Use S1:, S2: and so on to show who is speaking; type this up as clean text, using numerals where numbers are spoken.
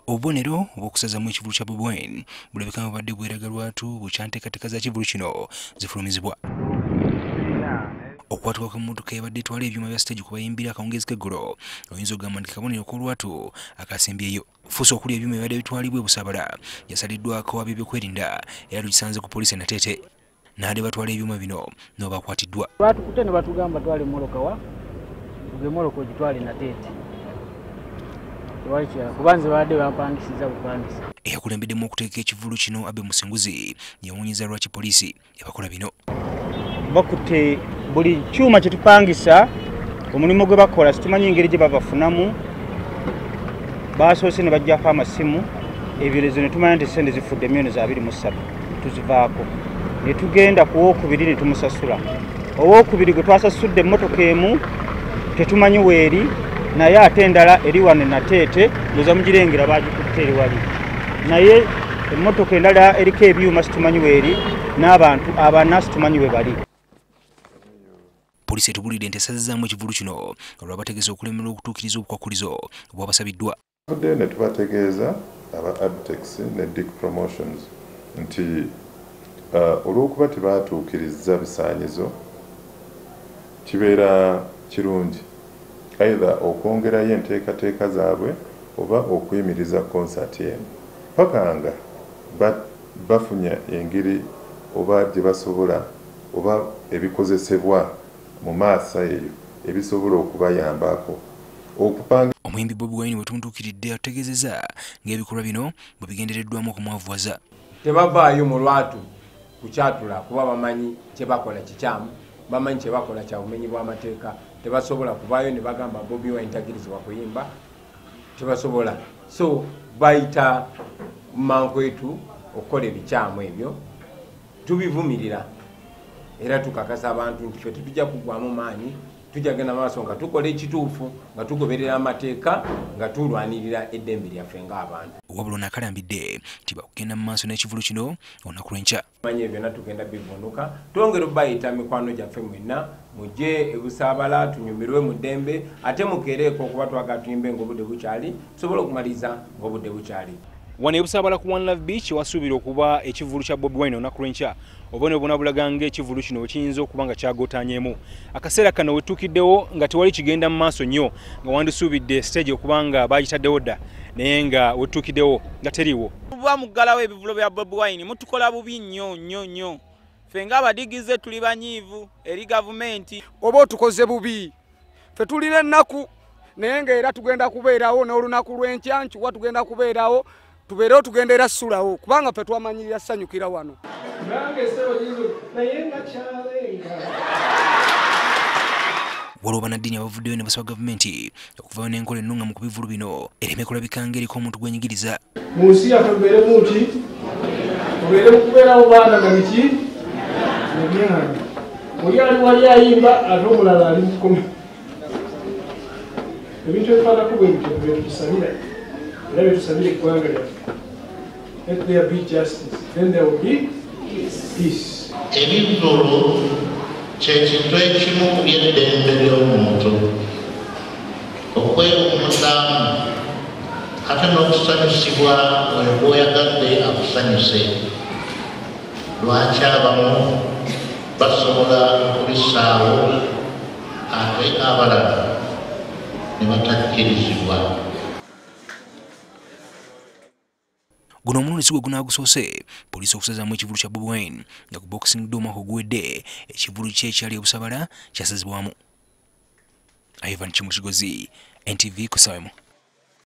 S1: Obubonero bw'okusazamu ekivuulu kya Bobi Wine bulabika nga bubadde bweraga lwatu bukyanteekateeka za kivuulu kino zifulumizibwa. Okukwatibwa kw'emmotoka eyabadde etwala ebyuma bya sitegi ku bayimbira akawungezi k'eggulo oyinza okugamba nti kabonero k'olwatu akasembyeyo. Fuusa okuli ebyuma ebibadde bitwalibwa ebusabala yasaliddwako ab'ebyokwerinda era tukisanze ku poliisi nateete. Naade batwala ebyuma bino no bakwatiddwa.
S2: Batukute ne batugamba twale emmotoka wa emmotoka ogitwale nateete. Kubanze baadde bampangisiza bupangisa.
S1: Eyakulembeddemu okuteeka ekivuulu kino Abe Musinguzi yewuunyiza lwaki poliisi ebakola bino.
S3: Bakutte buli kyuma kye tupangisa omulimu gwe bakola situmanyi engeri gye babafunamu. Basoose ne bajjako amasimu ebirezo ne tumanya nti sente zifudde milioni za 23 tuzivaako. Ne tugenda ku wookubiri ne tumusasula. Owookubiri gwe twasasudde emmotoka emu tetumanyi weeri naye ate endala eri wano nateete ndoza mugirengera bagikutte eri wali. Naye emmotoka endala eriko ebyuma situmanyi weeri n'abantu abana situmanyi we bali.
S1: Poliisi etubulidde nti esaziddwamu ekivuulu kino olw'abategesi okulemererwa okutuukiriza obukwakkulizo bw'abasabiddwa.
S4: Tuvudde ne tubategeeza aba abutegesi ne Dick Promotions nti olw'okuba tebaatuukiriza bisaanyizo kibeera kirungi either okwongerayo enteekateeka zaabwe oba okuyimiriza konsaati eno paka nga bafunye engeri oba gye basobola oba ebikozesebwa mu maaso eyo ebisobola okubayambako okupanga.
S1: Omuyimbi Bobi Wine bwe tumutuukiridde ategeezezza ng'ebikolwa bino bwe bigendereddwamu okumwavuwaza.
S5: Tebavaayo mu lwatu kukyatula kuba bamanyi kye bakola kikyamu, bamanyi kye bakola kya bumenyi bw'amateeka. Tebasobola kuvaayo ne bagamba Bobi Wine takirizibwa kuyimba, tebasobola. So bayita mankwetu okukola ebikyamu ebyo tubivumirira era tukakasa abantu nti ffe tetujja kuggwamu maanyi, tujja genda maaso nga tukola ekituufu nga tugoberera amateeka nga tulwanirira eddembe lyaffe ng'abantu.
S1: Wabula akalambidde nti bakugenda mu maaso n'ekivuulu kino olunaku lw'enkya.
S5: Manyi ebyo byonna tugenda bivunuka, twongera okubayita mikwano gyaffe mwenna mujje ebusabala tunyumirwe mu ddembe ate mukeereeko okuba twagala tuyimbe ng'obudde bukyali tusobole okumaliza ng'obudde bukyali.
S6: Wano ebusabala ku One Love Beach wasuubira okuba ekivuulu kya Bobi Wine olunaku lw'enkya. Obubonero bwonna bulaga ng'ekivuulu kino bwe kiyinza okuba nga kyagootaanyeemu. Akaseera kano wetuukiddewo nga tewali kigenda mu maaso nnyo nga wandisuubidde sitegi okuba nga baagitaddewo dda naye nga wetuukiddewo nga teriiwo.
S7: Kuba muggalawo ebivulo bya Bobi Wine mutukola bubi nnyo. Ffe ng'abadigize tuli banyiivu eri gavumenti.
S8: Oba otukoze bubi ffe tulina ennaku naye ng'era tugenda kubeerawo n'olunaku lw'enkya nkuwa tugenda kubeerawo tubeerewo tugenda era ssulawo kubanga ffe twamanyirira ssanyukira wano.
S1: Waliwo bannaddiini abavuddeyo ne basaba gavumenti okuvaayo n'enkola ennungamu ku bivuulu bino ereme kulabika ng'eriko omuntu gwenyigiriza.
S9: Mu nsi yaffe tubeeremu nti tubeere mu kubeerawo baana nga biki emyana oli ali wali ayimba ate omulala ali mukoma ebintu ebifaanako bwe bityo byetusabira era byetusabira eggwanga lyaffe. Let there be justice, then there will be peace.
S10: Ebivuulu kyekintu ekimu ku by'eddembe ly'omuntu okwewummuzaamu ate n'okusanyusibwa oyo gwoyagadde akusanyuse. Lwaki abamu basobola okubisaawo ate abalala ne batakkirizibwa.
S1: Guno omulundi gwe gunaagusoose poliisi okusazaamu ekivuulu kya Bobi Wine nga ku Boxing Day omwaka oguwedde ekivuulu kye ekyali ebusabala kyasazibwamu. Ivan Kimukigozi, NTV Kusawemu.